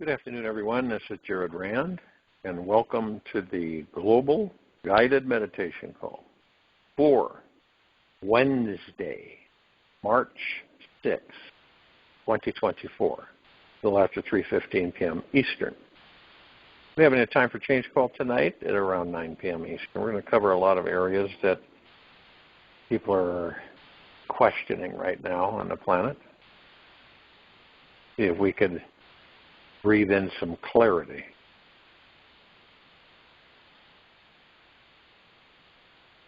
Good afternoon, everyone. This is Jared Rand, and welcome to the Global Guided Meditation Call for Wednesday, March 6, 2024, a little after 3:15 p.m. Eastern. We have a time for change call tonight at around 9 p.m. Eastern. We're going to cover a lot of areas that people are questioning right now on the planet. See if we could breathe in some clarity.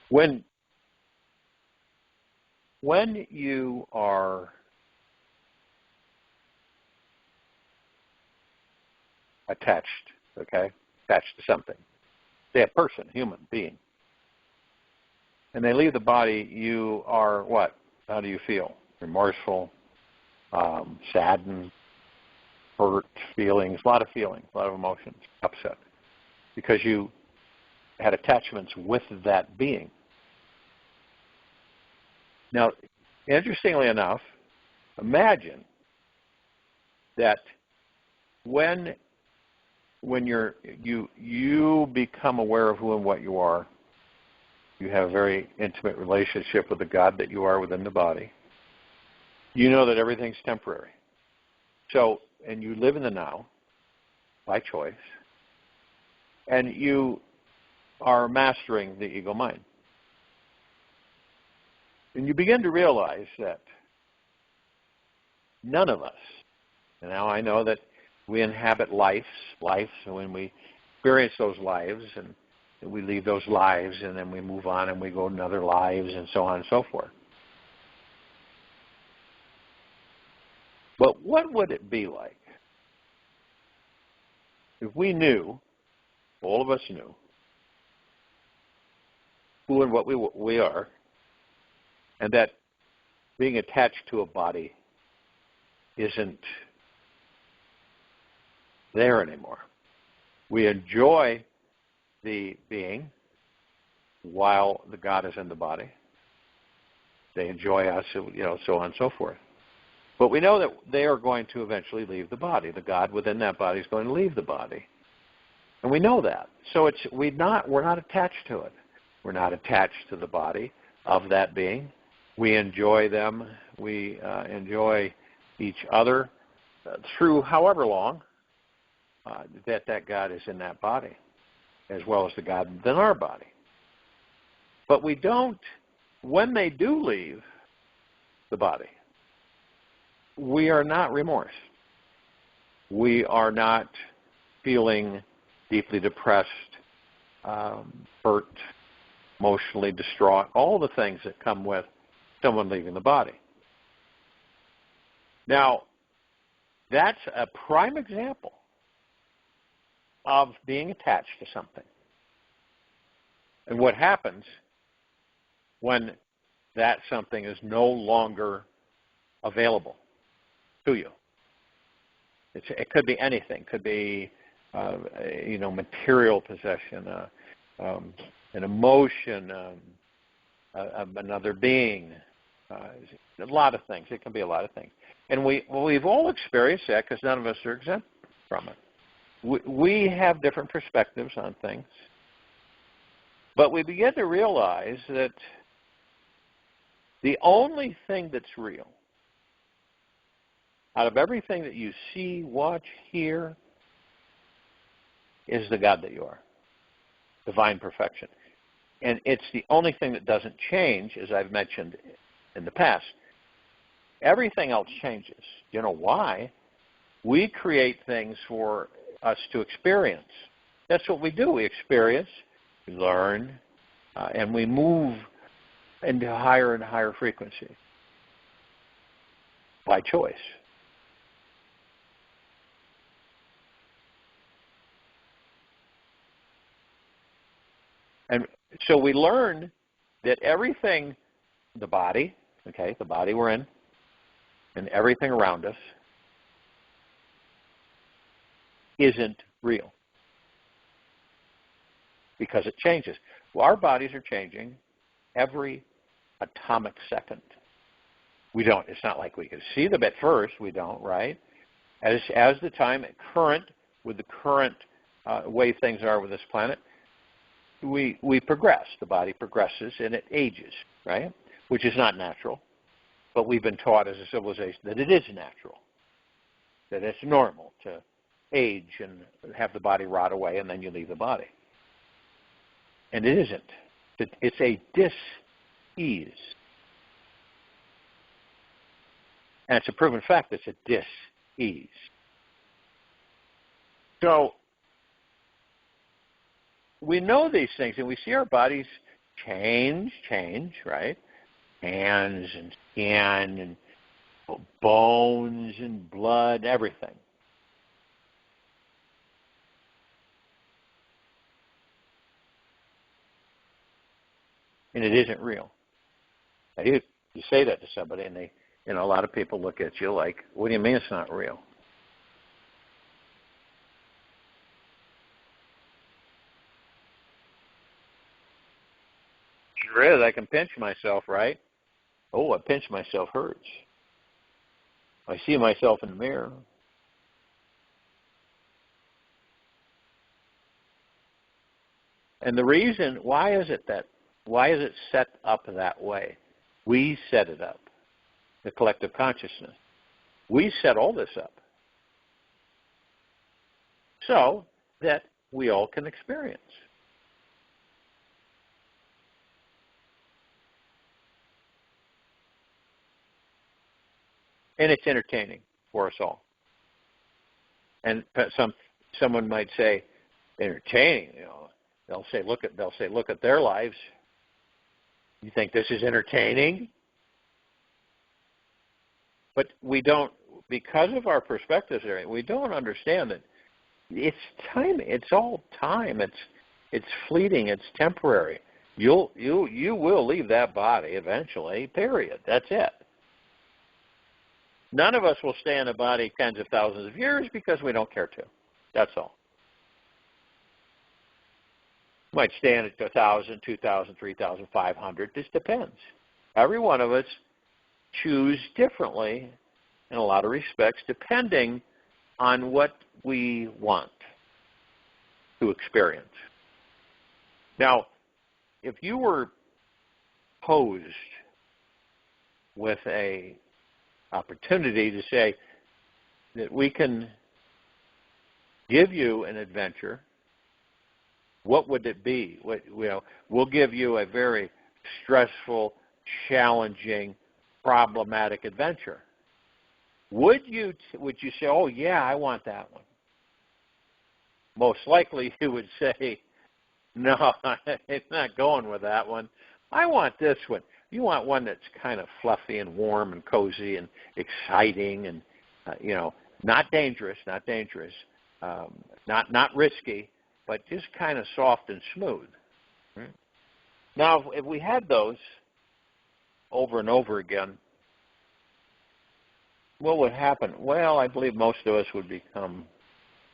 When you are attached to something, say a person, human being, and they leave the body, you are what? How do you feel? Remorseful, saddened, hurt, feelings, a lot of emotions, upset, because you had attachments with that being. Now, interestingly enough, imagine that when you become aware of who and what you are, you have a very intimate relationship with the God that you are within the body. You know that everything's temporary. So, and you live in the now by choice, and you are mastering the ego mind. And you begin to realize that none of us, and now I know that we inhabit lives, and when we experience those lives, and we leave those lives, and then we move on and we go to other lives, and so on and so forth. But what would it be like if we knew, all of us knew, who and what we are, and that being attached to a body isn't there anymore? We enjoy the being while the God is in the body. They enjoy us, so on and so forth. But we know that they are going to eventually leave the body. The God within that body is going to leave the body. And we know that. So we're not attached to it. We're not attached to the body of that being. We enjoy them. We enjoy each other through however long that God is in that body, as well as the God within our body. But we don't, when they do leave the body, we are not remorse. We are not feeling deeply depressed, hurt, emotionally distraught, all the things that come with someone leaving the body. Now, that's a prime example of being attached to something. And what happens when that something is no longer available to you? It could be anything. It could be, material possession, an emotion, another being, a lot of things. It can be a lot of things. And we've all experienced that because none of us are exempt from it. We have different perspectives on things. But we begin to realize that the only thing that's real out of everything that you see, watch, hear, is the God that you are, divine perfection. And it's the only thing that doesn't change, as I've mentioned in the past. Everything else changes. You know why? We create things for us to experience. That's what we do. We experience, we learn, and we move into higher and higher frequency by choice. And so we learn that everything, the body we're in, and everything around us isn't real because it changes. Well, our bodies are changing every atomic second. We don't, it's not like we can see them at first, we don't, right? As the time current, with the current way things are with this planet, we progress. The body progresses and it ages, right? Which is not natural. But we've been taught as a civilization that it is natural, that it's normal to age and have the body rot away and then you leave the body. And it isn't. It's a dis-ease. And it's a proven fact that it's a dis-ease. So we know these things and we see our bodies change, right? Hands and skin and bones and blood, everything. And it isn't real. Now, you say that to somebody and a lot of people look at you like, what do you mean it's not real? Sure is. I can pinch myself, right? Oh, I pinch myself hurts. I see myself in the mirror. And the reason, why is it set up that way? We set it up, the collective consciousness. We set all this up so that we all can experience. And it's entertaining for us all. And someone might say, entertaining. They'll say, look at their lives. You think this is entertaining? But we don't, because of our perspectives, we don't understand that it's time. It's all time. It's fleeting. It's temporary. You will leave that body eventually. Period. That's it. None of us will stay in a body tens of thousands of years because we don't care to. That's all. You might stay in it 1,000, 2,000, 3,500. This depends. Every one of us choose differently in a lot of respects depending on what we want to experience. Now, if you were posed with a opportunity to say that we can give you an adventure, what would it be? We'll give you a very stressful, challenging, problematic adventure. Would you say, oh, yeah, I want that one? Most likely you would say, no, it's not going with that one. I want this one. You want one that's kind of fluffy and warm and cozy and exciting and, not dangerous, not risky, but just kind of soft and smooth. Right? Now, if we had those over and over again, what would happen? Well, I believe most of us would become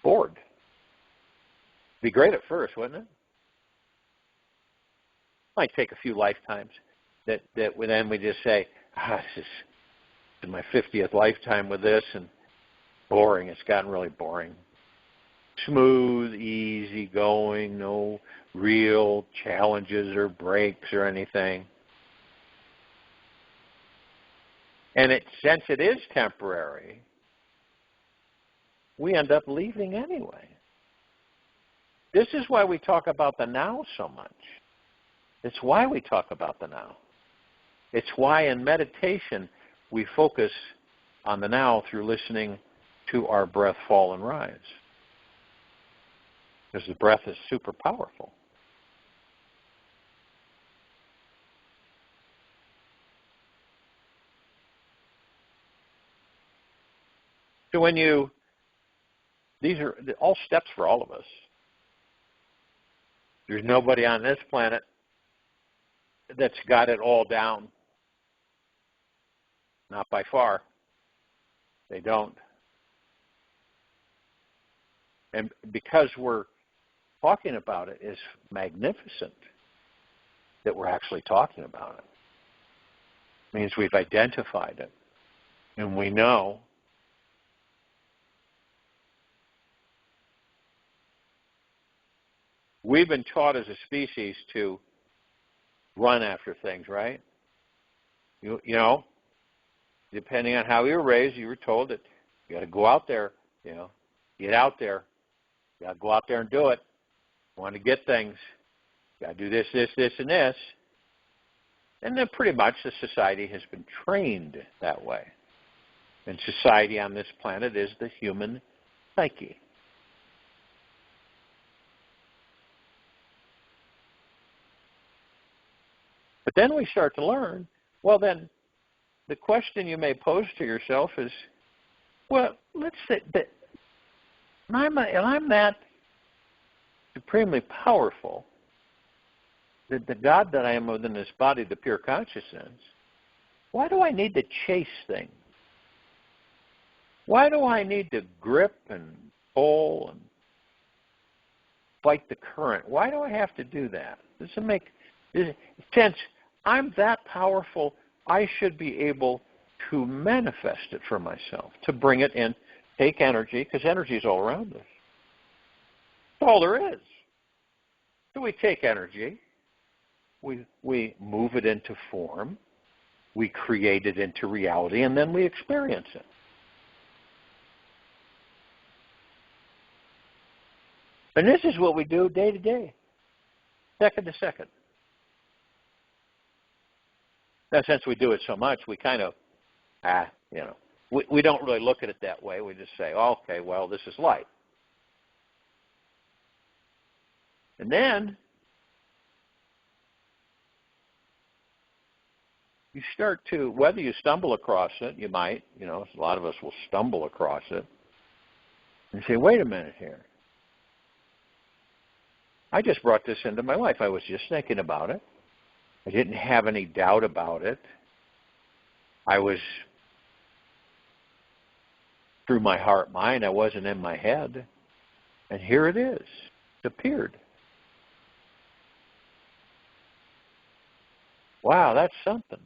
bored. It'd be great at first, wouldn't it? Might take a few lifetimes. That then we just say, this is my 50th lifetime with this, and boring. It's gotten really boring. Smooth, easy going, no real challenges or breaks or anything. And since it is temporary, we end up leaving anyway. This is why we talk about the now so much. It's why we talk about the now. It's why in meditation we focus on the now through listening to our breath fall and rise. Because the breath is super powerful. So these are all steps for all of us. There's nobody on this planet that's got it all down. Not by far. They don't. And because we're talking about it is magnificent that we're actually talking about it. It means we've identified it. And we know we've been taught as a species to run after things, right? You know, depending on how you were raised, you were told that you got to go out there, get out there. You got to go out there and do it. You want to get things. You got to do this, this, this, and this. And then pretty much the society has been trained that way. And society on this planet is the human psyche. But then we start to learn, well then, the question you may pose to yourself is, well, let's say that I'm that supremely powerful, that the God that I am within this body, the pure consciousness, why do I need to chase things? Why do I need to grip and pull and fight the current? Why do I have to do that? Does it make sense? I'm that powerful, I should be able to manifest it for myself, to bring it in, take energy, because energy is all around us. That's all there is. So we take energy, we move it into form, we create it into reality, and then we experience it. And this is what we do day to day, second to second. Now, since we do it so much, we kind of, we don't really look at it that way. We just say, oh, okay, well, this is light. And then you start to, whether you stumble across it, you might, a lot of us will stumble across it and say, wait a minute here. I just brought this into my life. I was just thinking about it. I didn't have any doubt about it. I was through my heart mind. I wasn't in my head. And here it is. It appeared. Wow, that's something.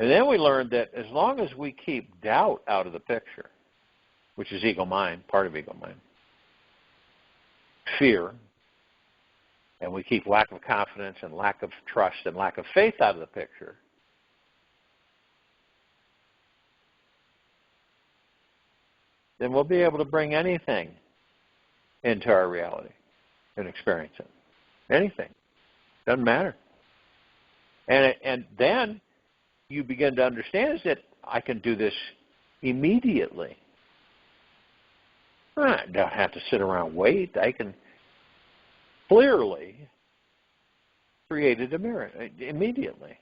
And then we learned that as long as we keep doubt out of the picture, which is ego mind, part of ego mind, fear, and we keep lack of confidence and lack of trust and lack of faith out of the picture, then we'll be able to bring anything into our reality and experience it. Anything. Doesn't matter. And then you begin to understand is that I can do this immediately. I don't have to sit around and wait. I can clearly create it immediately.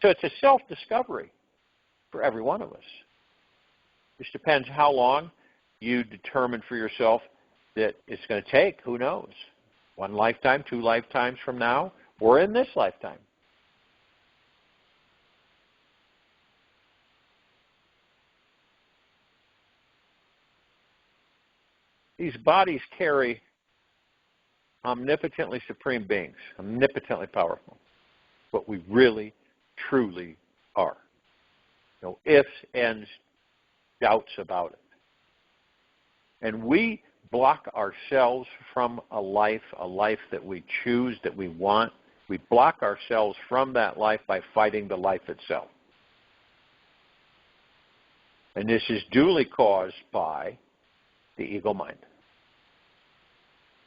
So it's a self-discovery for every one of us. It just depends how long you determine for yourself that it's going to take. Who knows? 1 lifetime, 2 lifetimes from now, or in this lifetime. These bodies carry omnipotently supreme beings, omnipotently powerful. What we really, truly are. No ifs, ands, doubts about it. And we block ourselves from a life that we choose, that we want. We block ourselves from that life by fighting the life itself. And this is duly caused by the ego mind,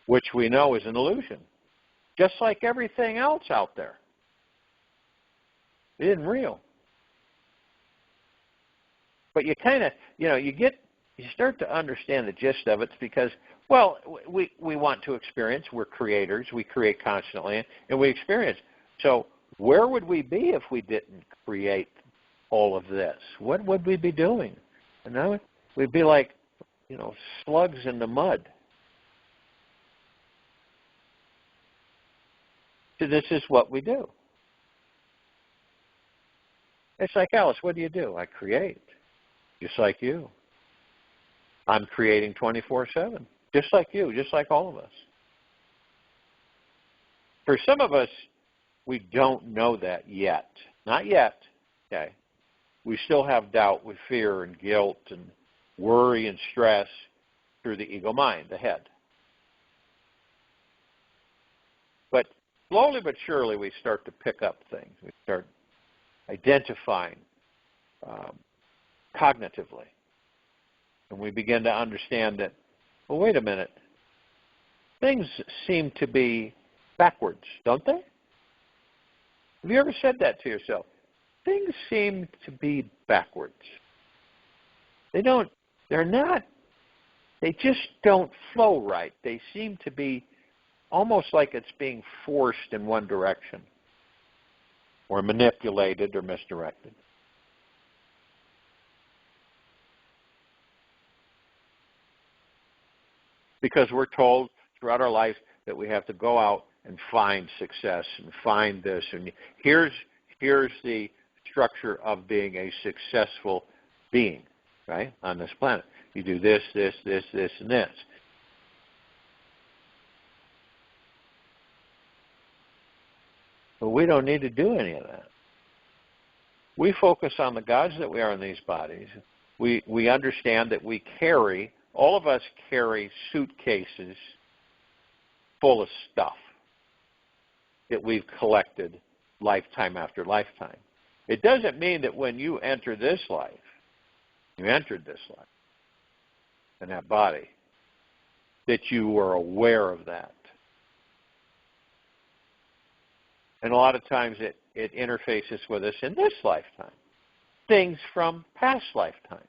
which we know is an illusion, just like everything else out there. It isn't real. But you kind of, you start to understand the gist of it because, well, we want to experience. We're creators. We create constantly, and we experience. So where would we be if we didn't create all of this? What would we be doing? We'd be like, slugs in the mud. So this is what we do. It's like, Alice, what do? I create, just like you. I'm creating 24/7, just like you, just like all of us. For some of us, we don't know that yet. Not yet, okay? We still have doubt with fear and guilt and worry and stress. through the ego mind, the head. But slowly but surely we start to pick up things. We start identifying cognitively. And we begin to understand that, well, wait a minute, things seem to be backwards, don't they? Have you ever said that to yourself? Things seem to be backwards. They just don't flow right. They seem to be almost like it's being forced in one direction, or manipulated or misdirected. Because we're told throughout our life that we have to go out and find success and find this. And here's the structure of being a successful being, right, on this planet. You do this, this, this, this, and this. But we don't need to do any of that. We focus on the gods that we are in these bodies. We understand that we carry, all of us carry suitcases full of stuff that we've collected lifetime after lifetime. It doesn't mean that when you enter this life, you entered this life in that body, that you were aware of that. And a lot of times it interfaces with us in this lifetime. Things from past lifetimes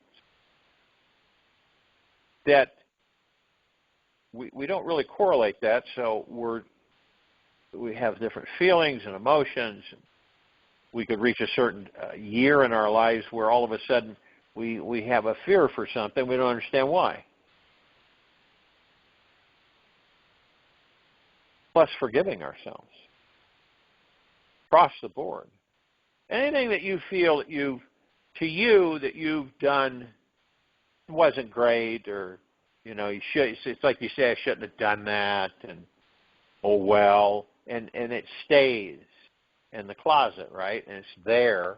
that we don't really correlate that, so we have different feelings and emotions. We could reach a certain year in our lives where all of a sudden we have a fear for something. We don't understand why. Plus forgiving ourselves. Across the board. Anything that you feel that you've done wasn't great, or it's like you say, I shouldn't have done that, and oh well, and it stays in the closet, right? And it's there,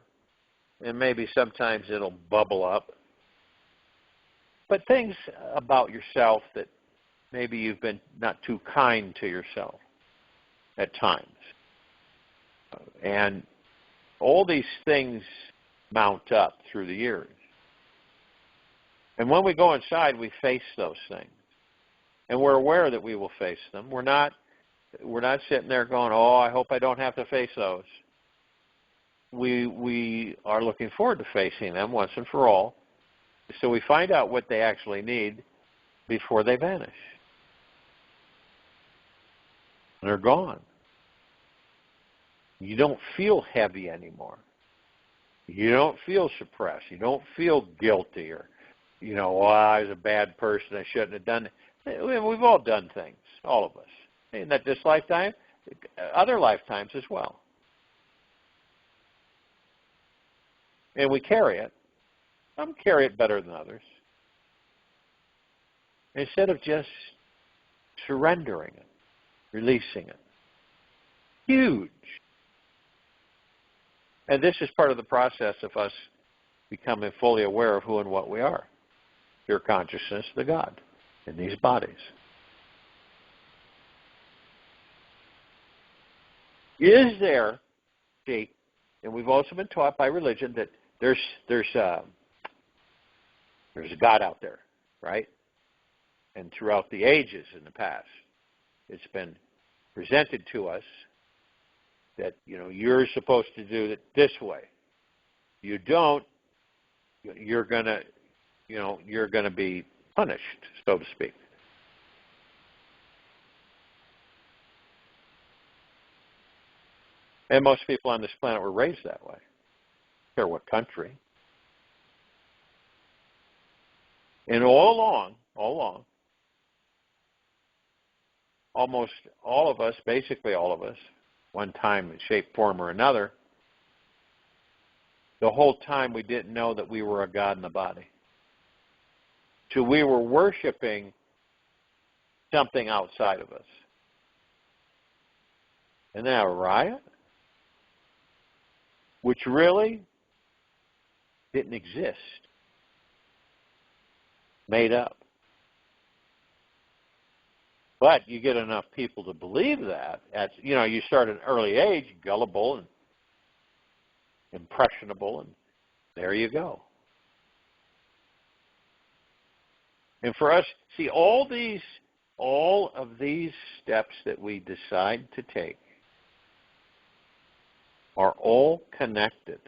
and maybe sometimes it'll bubble up. But things about yourself that maybe you've been not too kind to yourself at times. And all these things mount up through the years. And when we go inside, we face those things. And we're aware that we will face them. We're not sitting there going, oh, I hope I don't have to face those. We are looking forward to facing them once and for all. So we find out what they actually need before they vanish. And they're gone. You don't feel heavy anymore. You don't feel suppressed. You don't feel guilty or, I was a bad person. I shouldn't have done it. We've all done things, all of us. And not this lifetime, other lifetimes as well. And we carry it. Some carry it better than others. Instead of just surrendering it, releasing it. Huge. And this is part of the process of us becoming fully aware of who and what we are. Pure consciousness, the God, in these bodies. Is there, see, and we've also been taught by religion that there's a God out there, right? And throughout the ages in the past, it's been presented to us that, you're supposed to do it this way. You don't, you're gonna be punished, so to speak. And most people on this planet were raised that way. I don't care what country. And all along, almost all of us, basically all of us, one time in shape, form, or another, the whole time we didn't know that we were a God in the body. So we were worshiping something outside of us. Isn't that a riot? Which really didn't exist. Made up. But you get enough people to believe that. You start at an early age, gullible and impressionable, and there you go. And for us, see, all of these steps that we decide to take are all connected.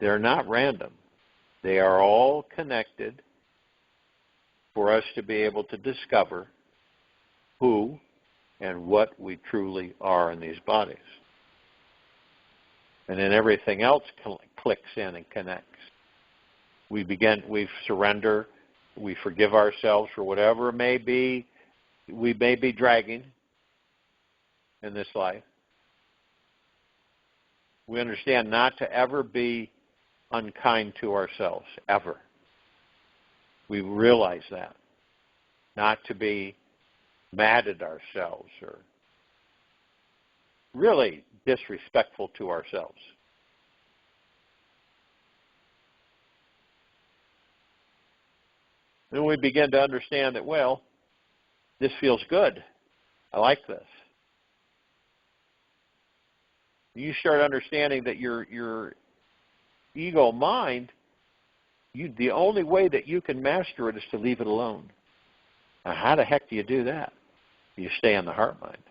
They're not random. They are all connected for us to be able to discover who and what we truly are in these bodies. And then everything else clicks in and connects. We surrender, we forgive ourselves for whatever it may be we may be dragging in this life. We understand not to ever be unkind to ourselves, ever. We realize that. Not to be mad at ourselves or really disrespectful to ourselves. Then we begin to understand that, well, this feels good. I like this. You start understanding that your ego mind, the only way that you can master it is to leave it alone. Now, how the heck do you do that? You stay in the heart mind.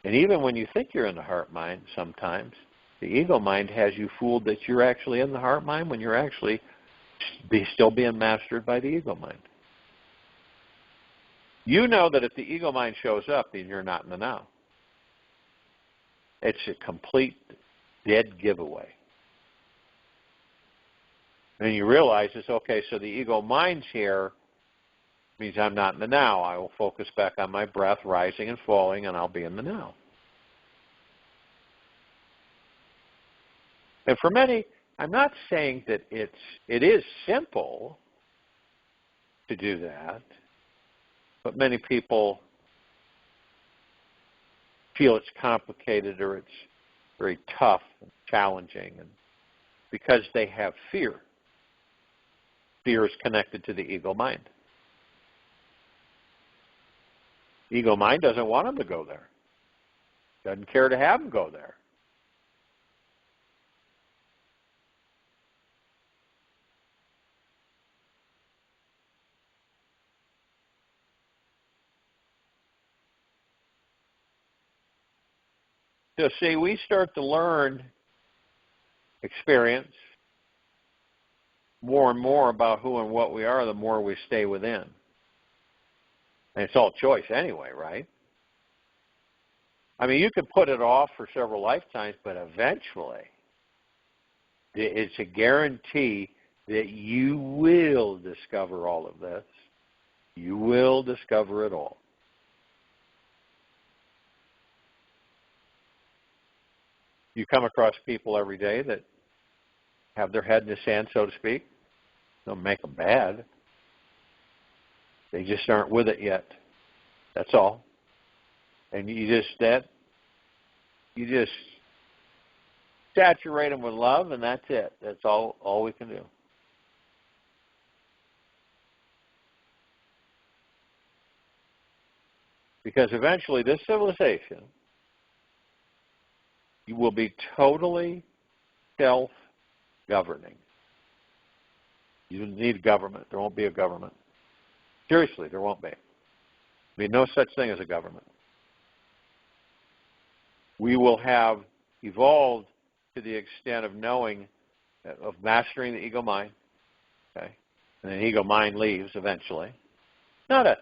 And even when you think you're in the heart mind, sometimes the ego mind has you fooled that you're actually in the heart mind when you're actually still being mastered by the ego mind. You know that if the ego mind shows up, then you're not in the now. It's a complete dead giveaway. And you realize it's okay, so the ego mind's here means I'm not in the now. I will focus back on my breath rising and falling, and I'll be in the now. And for many, I'm not saying that it is simple to do that, but many people feel it's complicated or it's very tough and challenging, and because they have fear. Fear is connected to the ego mind. Ego mind doesn't want them to go there. Doesn't care to have them go there. So see, we start to learn, experience more and more about who and what we are, the more we stay within. And it's all choice anyway, right? I mean, you can put it off for several lifetimes, but eventually it's a guarantee that you will discover all of this. You will discover it all. You come across people every day that have their head in the sand, so to speak. Don't make them bad. They just aren't with it yet. That's all. And you just saturate them with love, and that's it. That's all we can do. Because eventually this civilization, you will be totally self-governing. You don't need government. There won't be a government. Seriously, there won't be. There'll be no such thing as a government. We will have evolved to the extent of knowing, of mastering the ego mind. Okay? And then ego mind leaves eventually. Not a,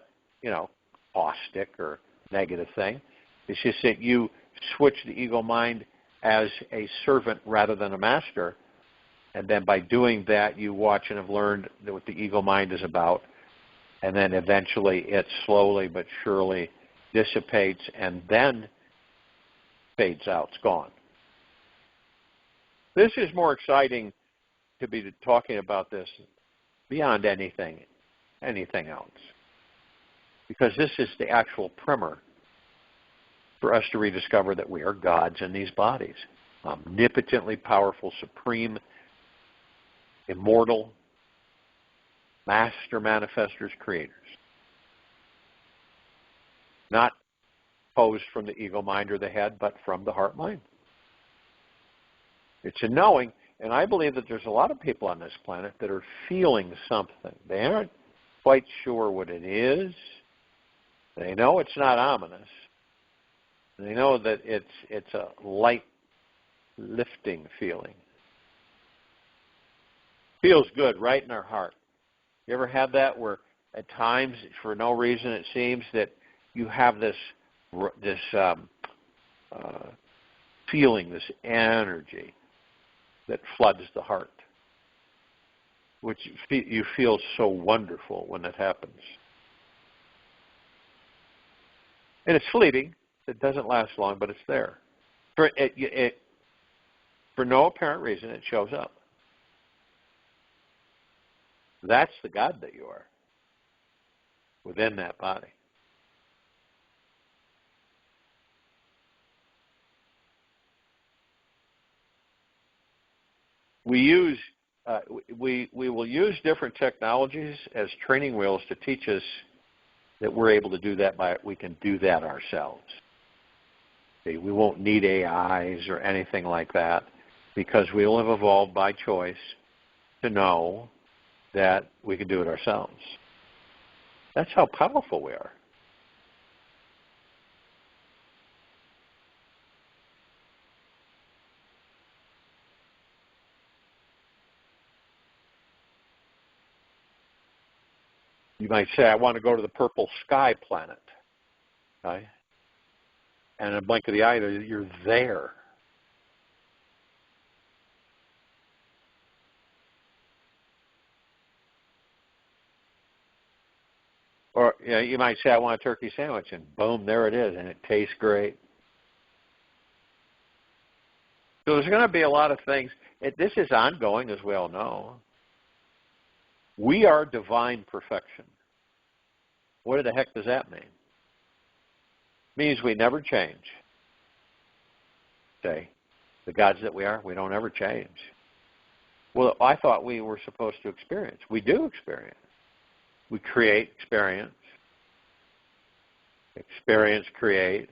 caustic or negative thing. It's just that you switch the ego mind as a servant rather than a master. And then by doing that, you watch and have learned what the ego mind is about. And then eventually it slowly but surely dissipates and then fades out. It's gone. This is more exciting to be talking about this beyond anything else. Because this is the actual primer for us to rediscover that we are gods in these bodies. Omnipotently powerful, supreme, immortal, master manifestors, creators. not posed from the ego mind or the head, but from the heart mind. It's a knowing, and I believe that there's a lot of people on this planet that are feeling something. They aren't quite sure what it is. They know it's not ominous. They know that it's a light lifting feeling. Feels good right in our heart. You ever had that where at times, for no reason it seems, that you have this feeling, this energy that floods the heart, which you feel so wonderful when it happens. And it's fleeting. It doesn't last long, but it's there. For no apparent reason, it shows up. That's the God that you are within that body. We will use different technologies as training wheels to teach us that we're able to do that we can do that ourselves. Okay, we won't need AIs or anything like that because we will have evolved by choice to know that we can do it ourselves. That's how powerful we are. You might say, I want to go to the purple sky planet. Okay? And in a blink of the eye, you're there. Or you might say, I want a turkey sandwich, and boom, there it is, and it tastes great. So there's going to be a lot of things. This is ongoing, as we all know. We are divine perfection. What the heck does that mean? It means we never change. Okay? The gods that we are, we don't ever change. Well, I thought we were supposed to experience. We do experience. We create experience. Experience creates.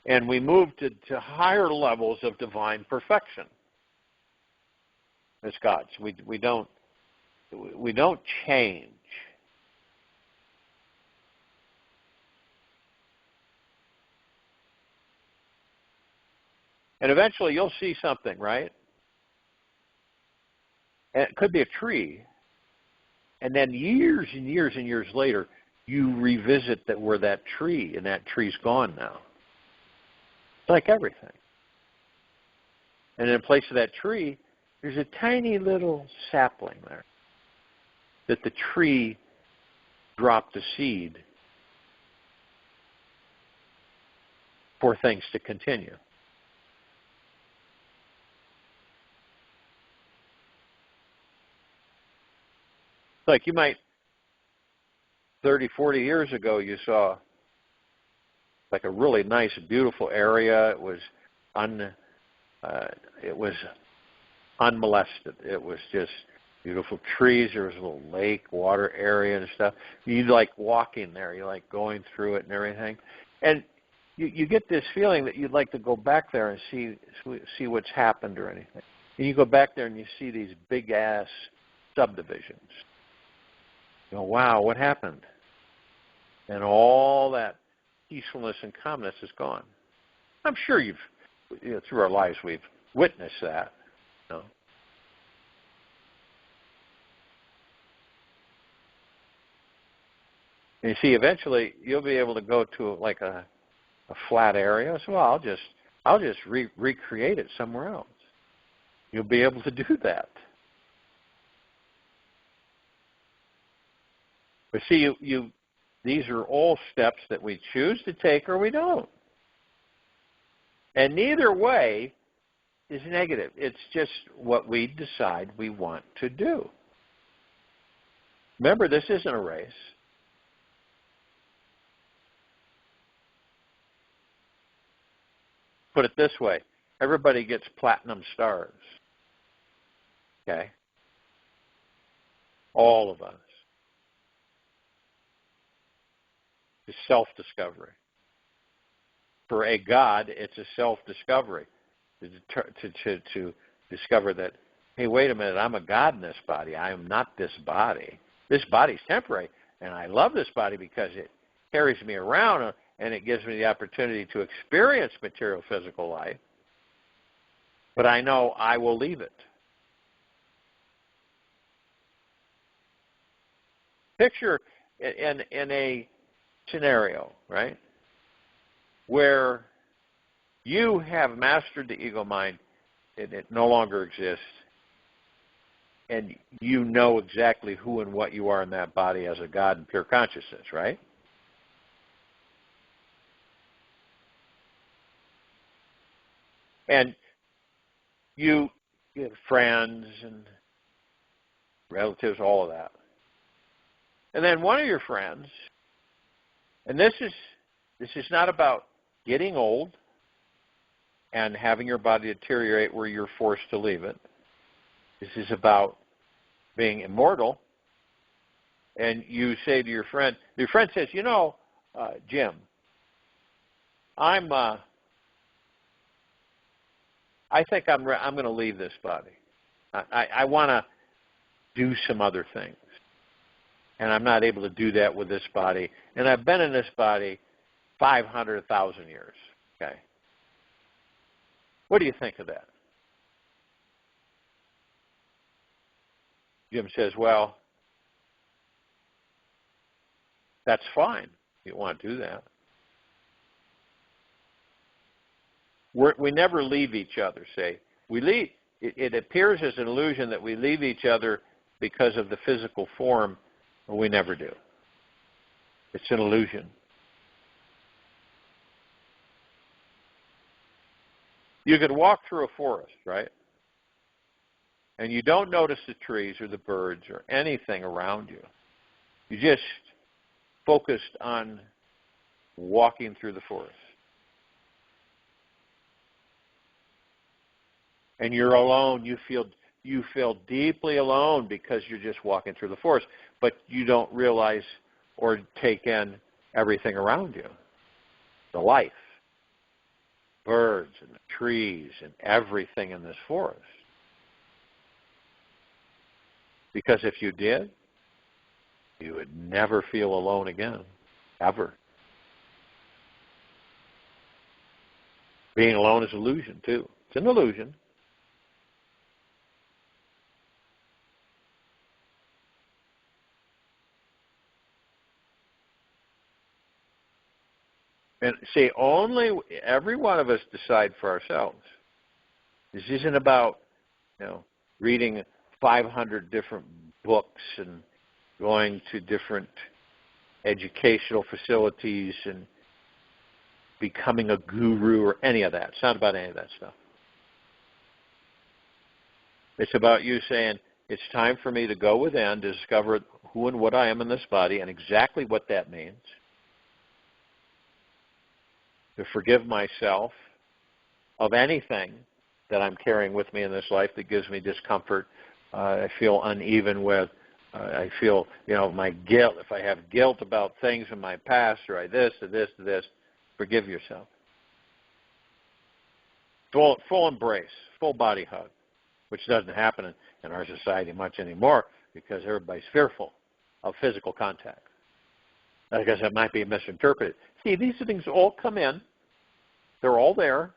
And we move to higher levels of divine perfection as gods. We don't change. And eventually you'll see something, right? And it could be a tree. And then years and years and years later, you revisit where that tree, and that tree's gone now. It's like everything. And in place of that tree, there's a tiny little sapling there that the tree dropped a seed for things to continue. Like you might, 30, 40 years ago, you saw like a really nice, beautiful area. It was unmolested. It was just beautiful trees. There was a little lake, water area and stuff. You like walking there. You like going through it and everything. And you get this feeling that you'd like to go back there and see what's happened or anything. And you go back there and you see these big-ass subdivisions. You go, wow, what happened? And all that peacefulness and calmness is gone. I'm sure through our lives we've witnessed that. You know? And you see, eventually you'll be able to go to like a flat area. So I'll just recreate it somewhere else. You'll be able to do that. But see, these are all steps that we choose to take or we don't. And neither way is negative. It's just what we decide we want to do. Remember, this isn't a race. Put it this way. Everybody gets platinum stars. Okay? All of us. is self-discovery. For a God, it's a self-discovery to discover that, hey, wait a minute, I'm a God in this body. I am not this body. This body's temporary, and I love this body because it carries me around and it gives me the opportunity to experience material physical life. But I know I will leave it. Picture in a scenario, right, where you have mastered the ego mind and it no longer exists, and you know exactly who and what you are in that body as a God in pure consciousness, right? And you have friends and relatives, all of that. And then one of your friends, and this is not about getting old and having your body deteriorate where you're forced to leave it. This is about being immortal. And you say to your friend says, Jim, I think I'm going to leave this body. I want to do some other things. And I'm not able to do that with this body. And I've been in this body 500,000 years. Okay. What do you think of that? Jim says, well, that's fine. You want to do that. We never leave each other, say. We leave. It appears as an illusion that we leave each other because of the physical form, but we never do. It's an illusion. You could walk through a forest, right? And you don't notice the trees or the birds or anything around you. You just focused on walking through the forest. And you're alone. You feel deeply alone because you're just walking through the forest, but you don't realize or take in everything around you. The life, birds and the trees and everything in this forest. Because if you did, you would never feel alone again, ever. Being alone is illusion, too. It's an illusion. And see, every one of us decide for ourselves. This isn't about, reading 500 different books and going to different educational facilities and becoming a guru or any of that. It's not about any of that stuff. It's about you saying, it's time for me to go within, to discover who and what I am in this body and exactly what that means. To forgive myself of anything that I'm carrying with me in this life that gives me discomfort, I feel uneven with, I feel, my guilt, if I have guilt about things in my past, or this, forgive yourself. Full embrace, full body hug, which doesn't happen in our society much anymore because everybody's fearful of physical contact. Because it might be misinterpreted. See, these things all come in. They're all there.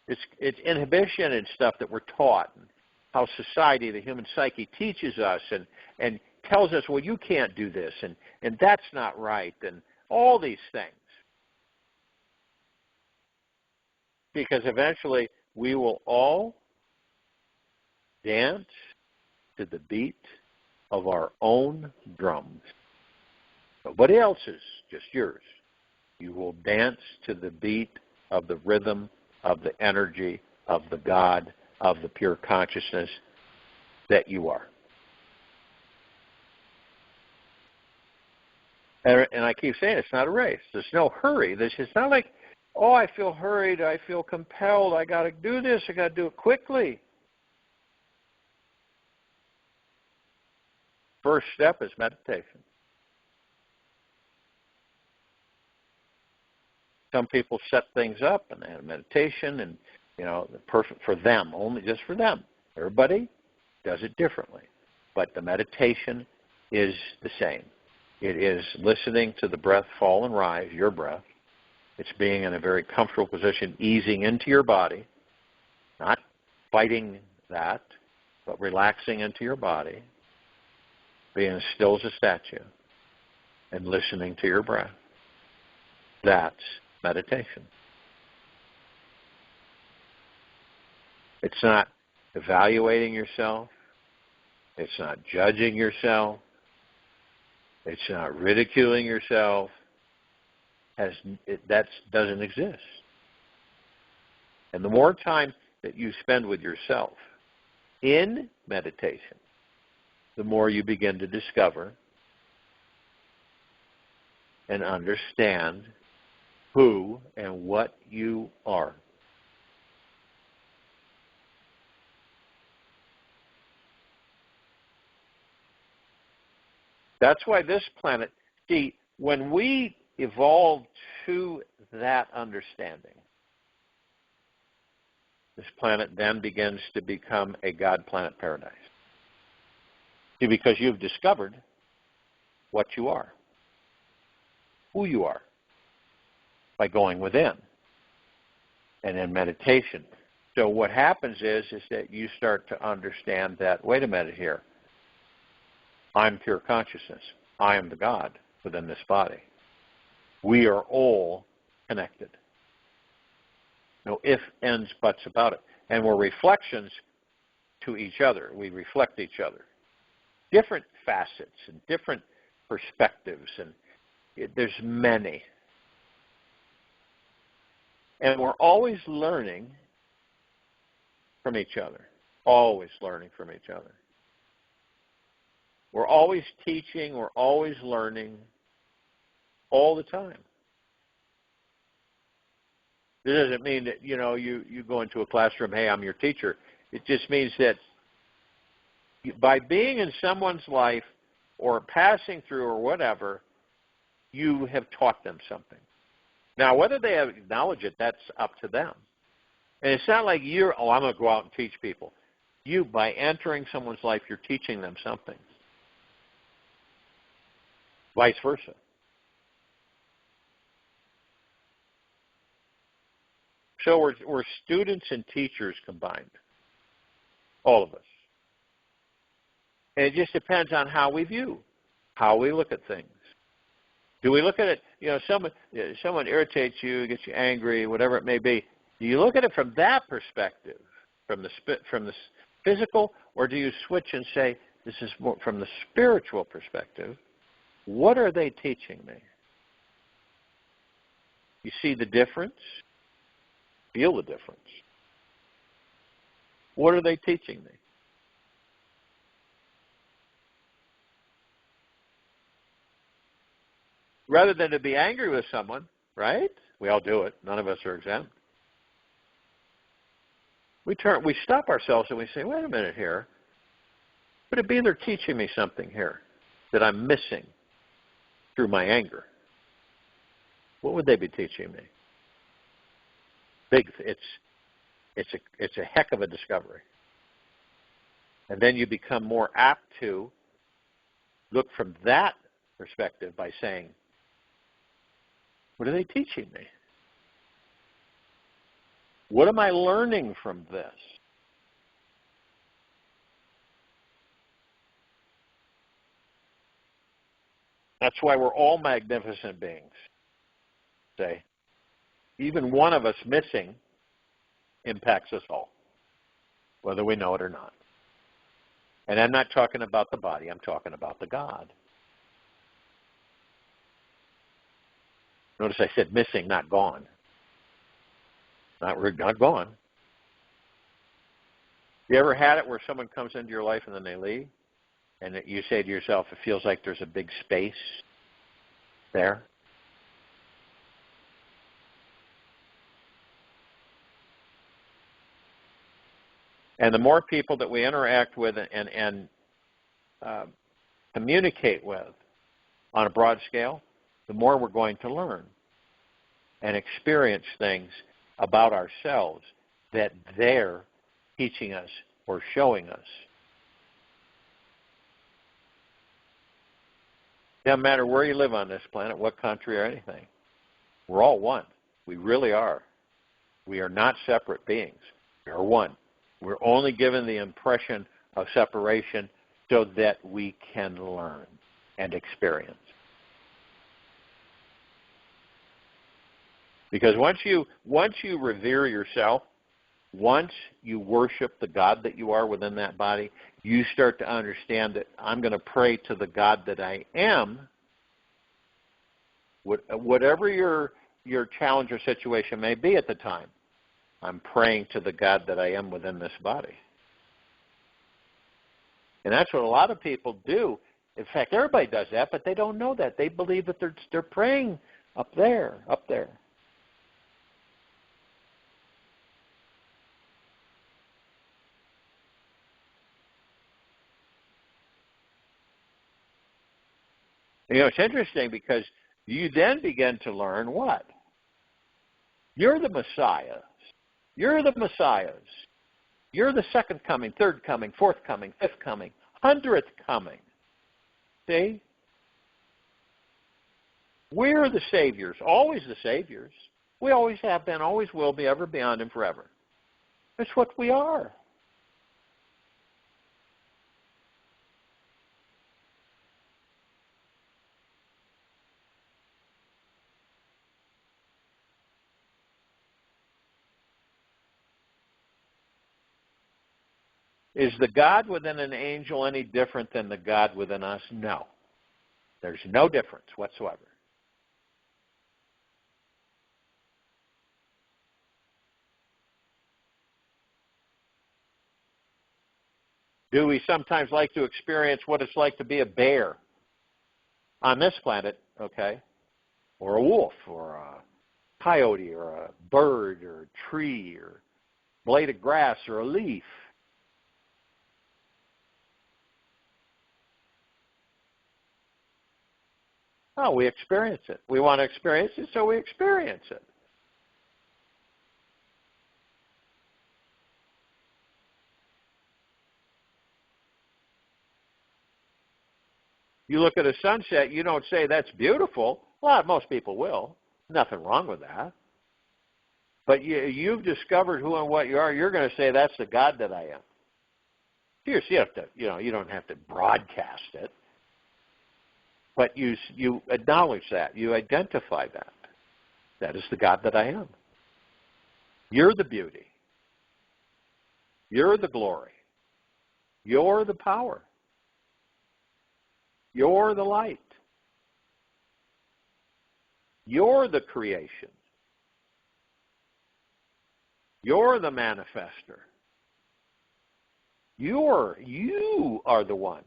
It's inhibition and stuff that we're taught, and how society, the human psyche, teaches us and tells us, well, you can't do this, and that's not right, and all these things. Because eventually we will all dance to the beat of our own drums. Nobody else's, just yours. You will dance to the beat of the rhythm, of the energy, of the God, of the pure consciousness that you are. And I keep saying it's not a race. There's no hurry. It's not like, oh, I feel hurried, I feel compelled, I got to do this, I got to do it quickly. First step is meditation. Some people set things up and they have meditation and, perfect for them, only just for them. Everybody does it differently. But the meditation is the same. It is listening to the breath fall and rise, your breath. It's being in a very comfortable position, easing into your body, not fighting that, but relaxing into your body, being as still as a statue, and listening to your breath. That's meditation. It's not evaluating yourself. It's not judging yourself. It's not ridiculing yourself. That doesn't exist. And the more time that you spend with yourself in meditation, the more you begin to discover and understand who and what you are. That's why this planet, see, when we evolve to that understanding, this planet then begins to become a God planet paradise. See, because you've discovered what you are, who you are, by going within and in meditation. So what happens is that you start to understand that, wait a minute here, I'm pure consciousness. I am the God within this body. We are all connected. No ifs, ands, buts about it. And we're reflections to each other. We reflect each other. Different facets and different perspectives, and there's many. And we're always learning from each other. Always learning from each other. We're always teaching, we're always learning, all the time. This doesn't mean that, you go into a classroom, hey, I'm your teacher. It just means that by being in someone's life or passing through or whatever, you have taught them something. Now, whether they acknowledge it, that's up to them. And it's not like I'm going to go out and teach people. You, by entering someone's life, you're teaching them something. Vice versa. So we're students and teachers combined, all of us. And it just depends on how we view, how we look at things. Do we look at it, someone irritates you, gets you angry, whatever it may be. Do you look at it from that perspective, from the physical, or do you switch and say, this is more from the spiritual perspective? What are they teaching me? You see the difference? Feel the difference. What are they teaching me? Rather than to be angry with someone, right? We all do it. None of us are exempt. We stop ourselves and we say, wait a minute here. Could it be they're teaching me something here that I'm missing through my anger? What would they be teaching me? It's a heck of a discovery. And then you become more apt to look from that perspective by saying, what are they teaching me? What am I learning from this? That's why we're all magnificent beings. Say, even one of us missing impacts us all, whether we know it or not. And I'm not talking about the body. I'm talking about the God. Notice I said missing, not gone. Not gone. You ever had it where someone comes into your life and then they leave? And you say to yourself, it feels like there's a big space there? And the more people that we interact with and communicate with on a broad scale, the more we're going to learn. and experience things about ourselves that they're teaching us or showing us. Doesn't matter where you live on this planet, what country or anything. We're all one. We really are. We are not separate beings. We are one. We're only given the impression of separation so that we can learn and experience. Because once you revere yourself, once you worship the God that you are within that body, you start to understand that I'm going to pray to the God that I am. Whatever your challenge or situation may be at the time, I'm praying to the God that I am within this body. And that's what a lot of people do. In fact, everybody does that, but they don't know that. They believe that they're praying up there. You know, it's interesting because you then begin to learn what? You're the Messiah. You're the Messiahs. You're the second coming, third coming, fourth coming, fifth coming, 100th coming. See? We're the saviors, always the saviors. We always have been, always will be, ever, beyond, and forever. That's what we are. Is the God within an angel any different than the God within us? No. There's no difference whatsoever. Do we sometimes like to experience what it's like to be a bear on this planet, okay? Or a wolf, or a coyote, or a bird, or a tree, or a blade of grass, or a leaf? No, we experience it. We want to experience it, so we experience it. You look at a sunset, you don't say, that's beautiful. Well, most people will. Nothing wrong with that. But you've discovered who and what you are. You're going to say, that's the God that I am. You have to, you don't have to broadcast it. But you acknowledge that. You identify that. That is the God that I am. You're the beauty. You're the glory. You're the power. You're the light. You're the creation. You're the manifester. You are the one.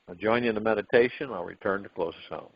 I'll join you in the meditation. I'll return to close us out.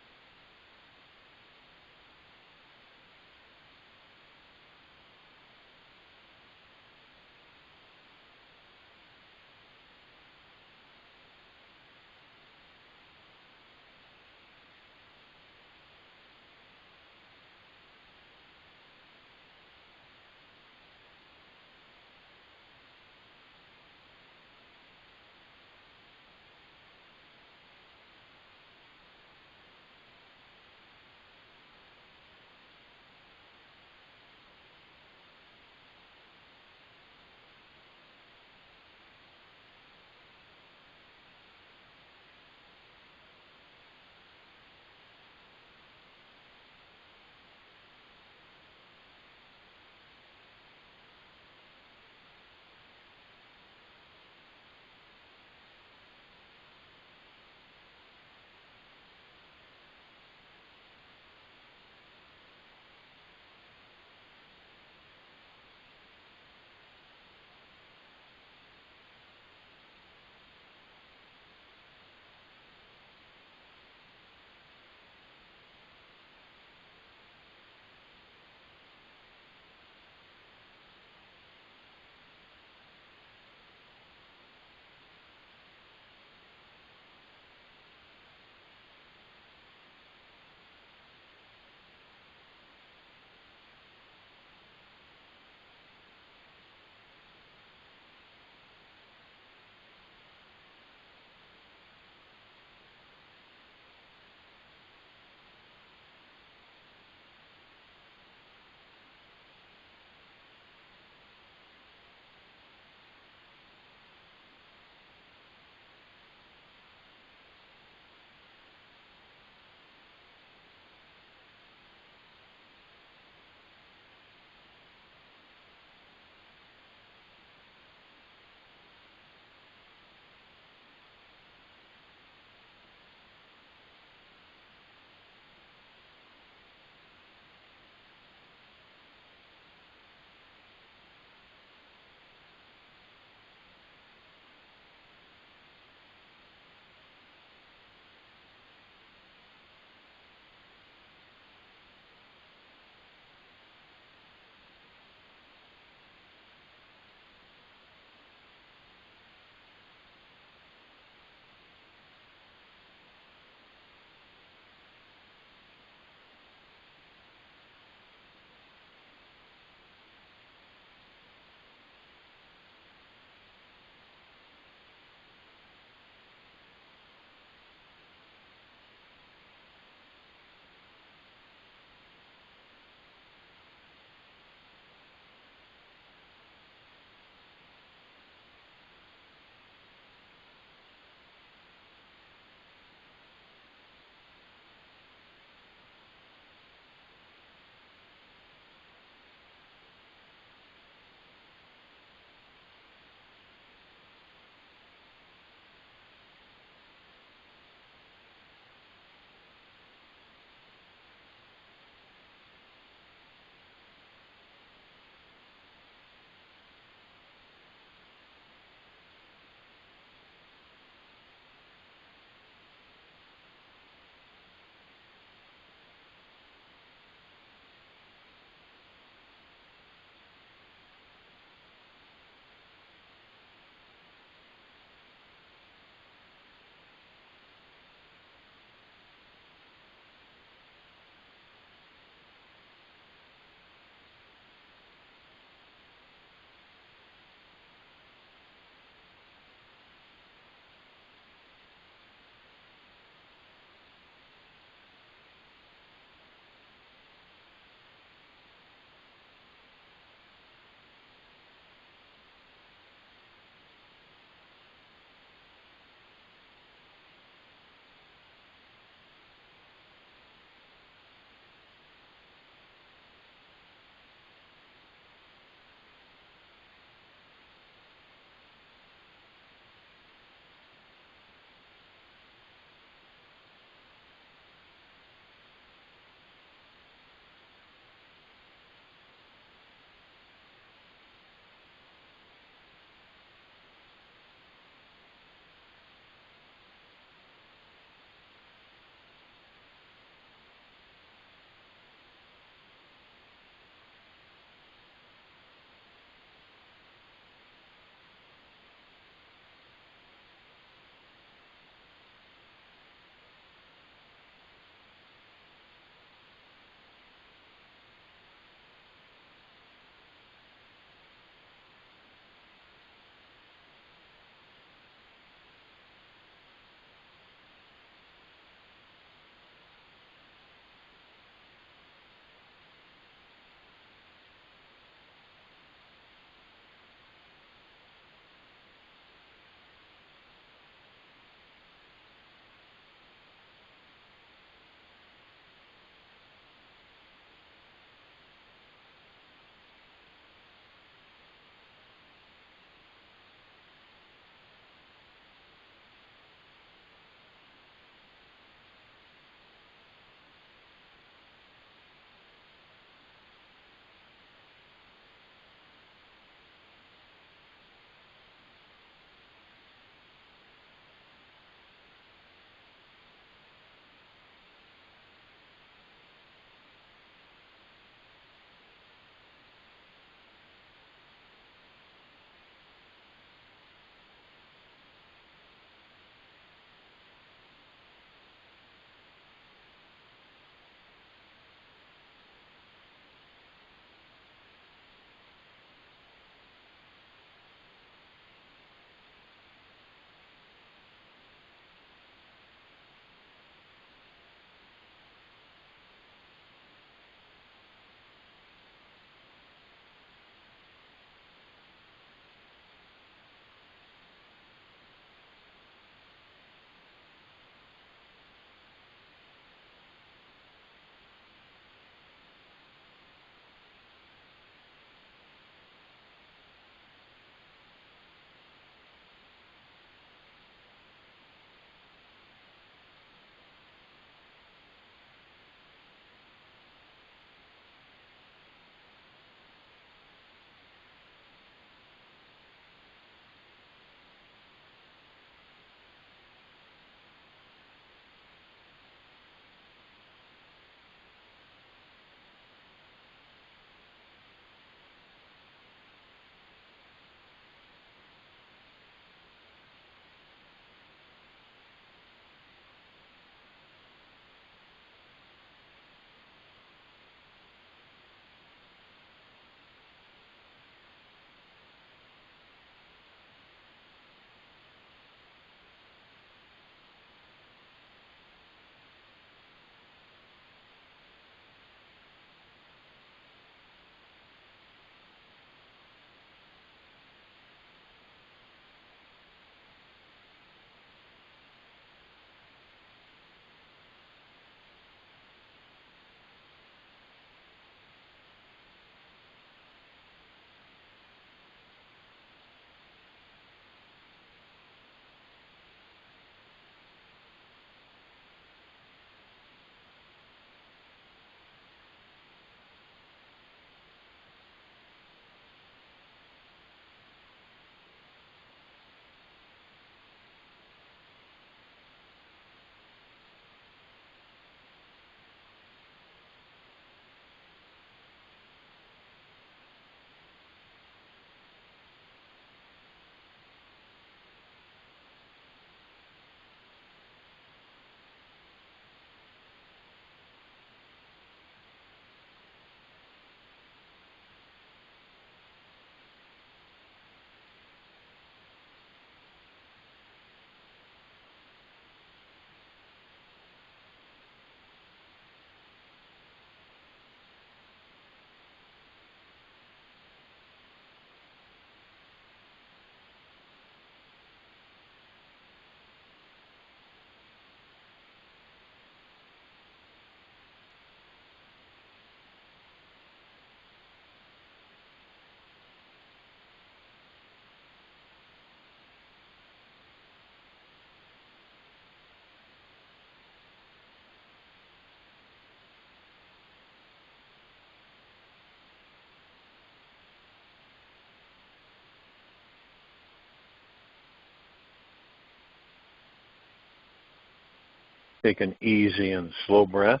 Take an easy and slow breath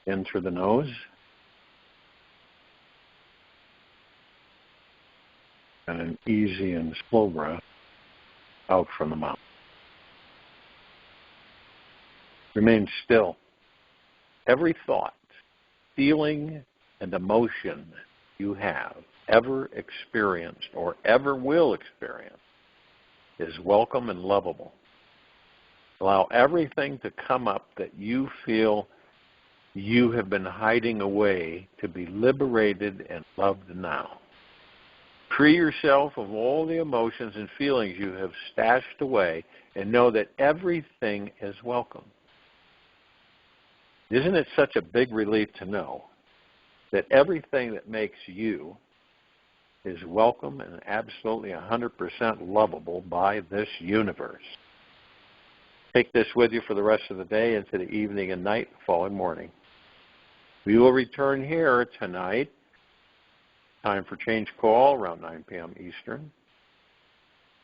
in through the nose. And an easy and slow breath out from the mouth. Remain still. Every thought, feeling, and emotion you have ever experienced or ever will experience is welcome and lovable. Allow everything to come up that you feel you have been hiding away to be liberated and loved now. Free yourself of all the emotions and feelings you have stashed away and know that everything is welcome. Isn't it such a big relief to know that everything that makes you is welcome and absolutely 100% lovable by this universe? Take this with you for the rest of the day into the evening and night, following morning. We will return here tonight. Time for change call around 9 p.m. Eastern.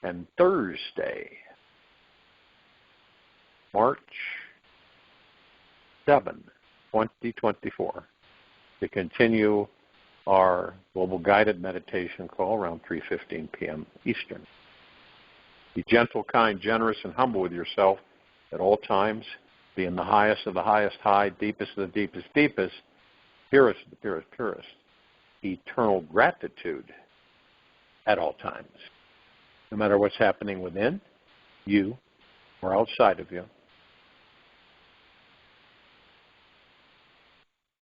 And Thursday, March 7, 2024, to continue our global guided meditation call around 3:15 p.m. Eastern. Be gentle, kind, generous, and humble with yourself at all times. Be in the highest of the highest high, deepest of the deepest deepest, purest of the purest purest. Eternal gratitude at all times. No matter what's happening within you or outside of you,